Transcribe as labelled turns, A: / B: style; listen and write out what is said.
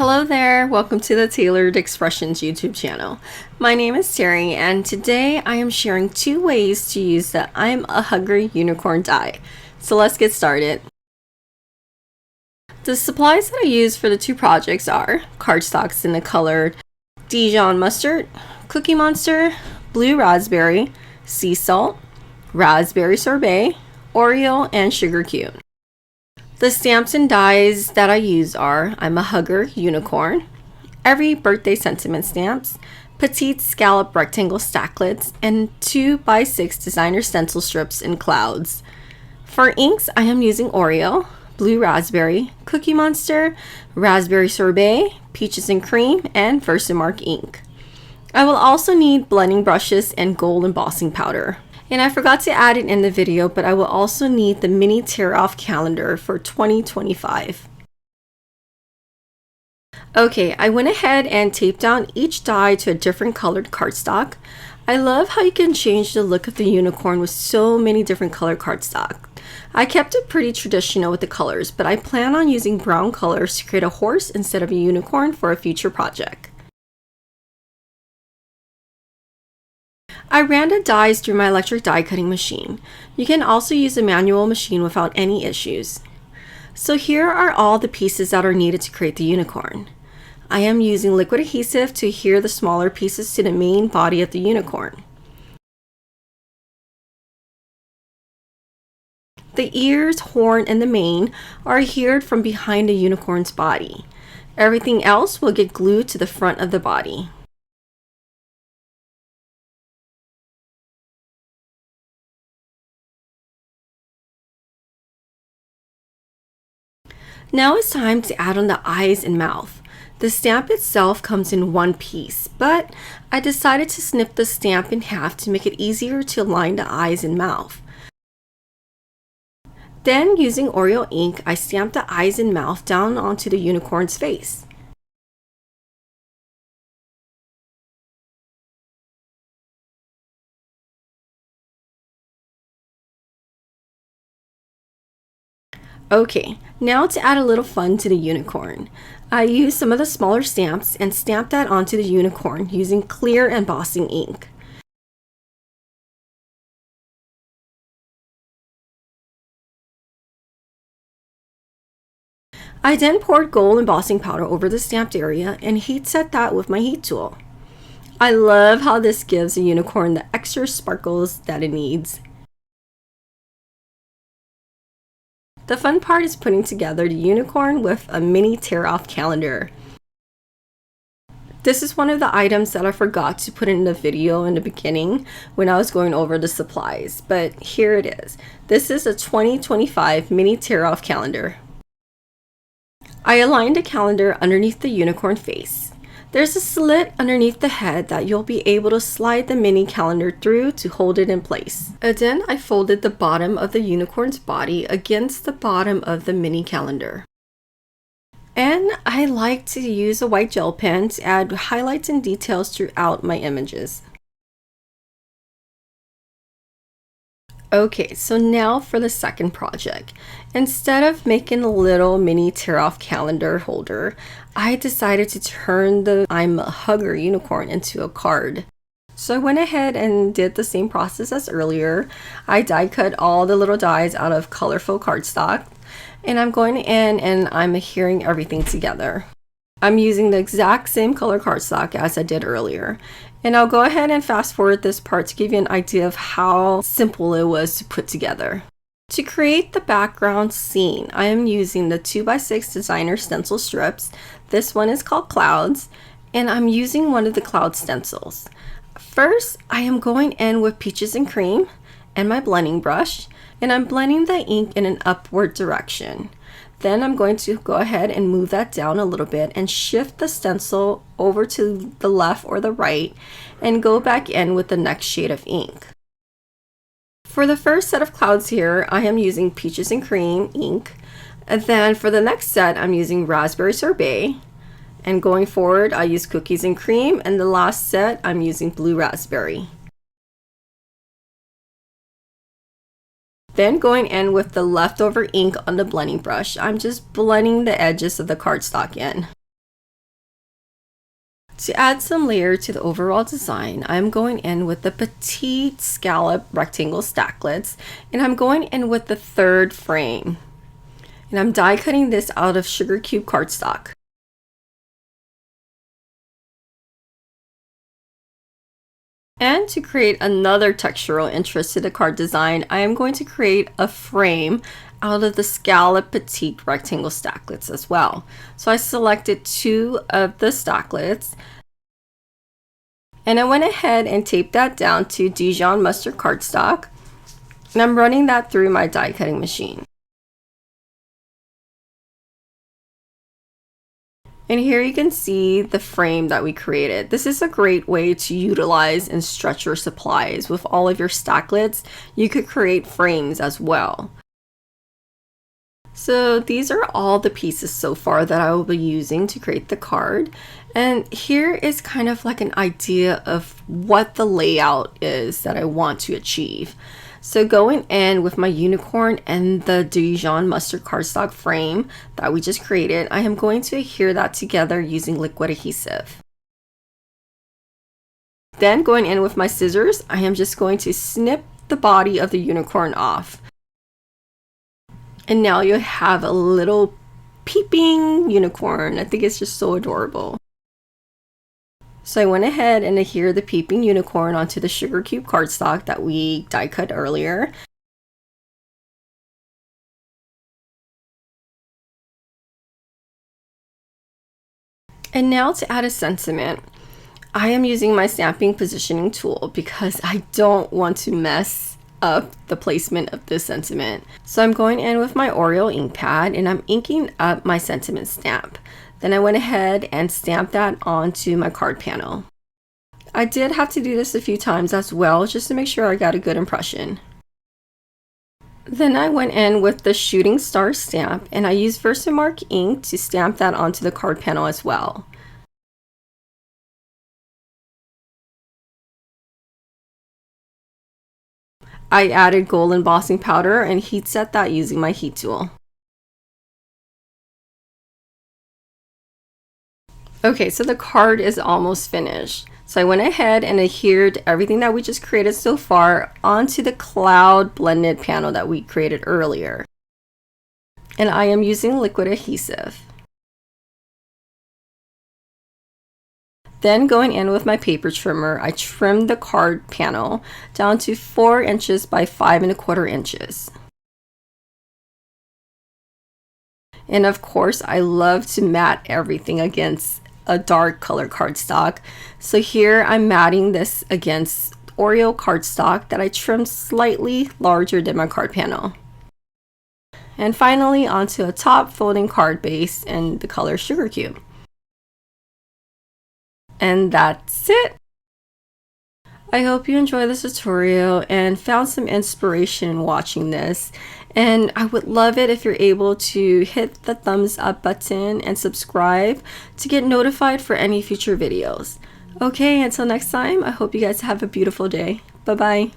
A: Hello there, welcome to the Tailored Expressions YouTube channel. My name is Theary and today I am sharing 2 ways to use the I'm a Hugger unicorn die. So let's get started. The supplies that I use for the 2 projects are cardstocks in the color Dijon Mustard, Cookie Monster, Blue Raspberry, Sea Salt, Raspberry Sorbet, Oreo, and Sugar Cube. The stamps and dies that I use are I'm a Hugger unicorn, every birthday sentiment stamps, Petite Scallop rectangle Stacklets, and 2x6 designer stencil strips in clouds. For inks, I am using Oreo, Blue Raspberry, Cookie Monster, Raspberry Sorbet, Peaches and Cream, and VersaMark Ink. I will also need blending brushes and gold embossing powder. And I forgot to add it in the video, but I will also need the mini tear-off calendar for 2025. Okay, I went ahead and taped down each die to a different colored cardstock. I love how you can change the look of the unicorn with so many different colored cardstock. I kept it pretty traditional with the colors, but I plan on using brown colors to create a horse instead of a unicorn for a future project. I ran the dies through my electric die cutting machine. You can also use a manual machine without any issues. So here are all the pieces that are needed to create the unicorn. I am using liquid adhesive to adhere the smaller pieces to the main body of the unicorn. The ears, horn, and the mane are adhered from behind the unicorn's body. Everything else will get glued to the front of the body. Now it's time to add on the eyes and mouth. The stamp itself comes in one piece, but I decided to snip the stamp in half to make it easier to align the eyes and mouth. Then, using Oreo ink, I stamped the eyes and mouth down onto the unicorn's face. Okay, now to add a little fun to the unicorn. I used some of the smaller stamps and stamped that onto the unicorn using clear embossing ink. I then poured gold embossing powder over the stamped area and heat set that with my heat tool. I love how this gives the unicorn the extra sparkles that it needs. The fun part is putting together the unicorn with a mini tear-off calendar. This is one of the items that I forgot to put in the video in the beginning when I was going over the supplies, but here it is. This is a 2025 mini tear-off calendar. I aligned the calendar underneath the unicorn face. There's a slit underneath the head that you'll be able to slide the mini calendar through to hold it in place. And then I folded the bottom of the unicorn's body against the bottom of the mini calendar. And I like to use a white gel pen to add highlights and details throughout my images. Okay, so now for the second project. Instead of making a little mini tear-off calendar holder, I decided to turn the I'm a Hugger unicorn into a card. So I went ahead and did the same process as earlier. I die cut all the little dies out of colorful cardstock, and I'm going in and I'm adhering everything together. I'm using the exact same color cardstock as I did earlier. And I'll go ahead and fast forward this part to give you an idea of how simple it was to put together. To create the background scene, I am using the 2x6 designer stencil strips. This one is called Clouds, and I'm using one of the cloud stencils. First, I am going in with Peaches and Cream and my blending brush, and I'm blending the ink in an upward direction. Then I'm going to go ahead and move that down a little bit and shift the stencil over to the left or the right and go back in with the next shade of ink. For the first set of clouds here, I am using Peaches and Cream ink. And then for the next set, I'm using Raspberry Sorbet. And going forward, I use Cookies and Cream. And the last set, I'm using Blue Raspberry. Then going in with the leftover ink on the blending brush, I'm just blending the edges of the cardstock in. To add some layer to the overall design, I'm going in with the Petite Scallop rectangle Stacklets, and I'm going in with the third frame. And I'm die cutting this out of sugar cube cardstock. And to create another textural interest to the card design, I am going to create a frame out of the Scallop Petite rectangle Stacklets as well. So I selected 2 of the Stacklets, and I went ahead and taped that down to Dijon mustard cardstock, and I'm running that through my die cutting machine. And here you can see the frame that we created. This is a great way to utilize and stretch your supplies. With all of your Stacklets, you could create frames as well. So these are all the pieces so far that I will be using to create the card. And here is kind of like an idea of what the layout is that I want to achieve. So going in with my unicorn and the Dijon mustard cardstock frame that we just created, I am going to adhere that together using liquid adhesive. Then going in with my scissors, I am just going to snip the body of the unicorn off. And now you have a little peeping unicorn. I think it's just so adorable. So I went ahead and adhered the peeping unicorn onto the sugar cube cardstock that we die cut earlier. And now to add a sentiment, I am using my stamping positioning tool because I don't want to mess up the placement of this sentiment. So I'm going in with my Oreo ink pad and I'm inking up my sentiment stamp. Then I went ahead and stamped that onto my card panel. I did have to do this a few times as well, just to make sure I got a good impression. Then I went in with the shooting star stamp and I used VersaMark ink to stamp that onto the card panel as well. I added gold embossing powder and heat set that using my heat tool. Okay, so the card is almost finished. So I went ahead and adhered everything that we just created so far onto the cloud blended panel that we created earlier. And I am using liquid adhesive. Then going in with my paper trimmer, I trimmed the card panel down to 4 inches by 5¼ inches. And of course, I love to mat everything against a dark color cardstock. So here I'm matting this against Oreo cardstock that I trimmed slightly larger than my card panel. And finally onto a top folding card base in the color Sugar Cube. And that's it. I hope you enjoyed this tutorial and found some inspiration in watching this. And I would love it if you're able to hit the thumbs up button and subscribe to get notified for any future videos. Okay, until next time, I hope you guys have a beautiful day. Bye-bye.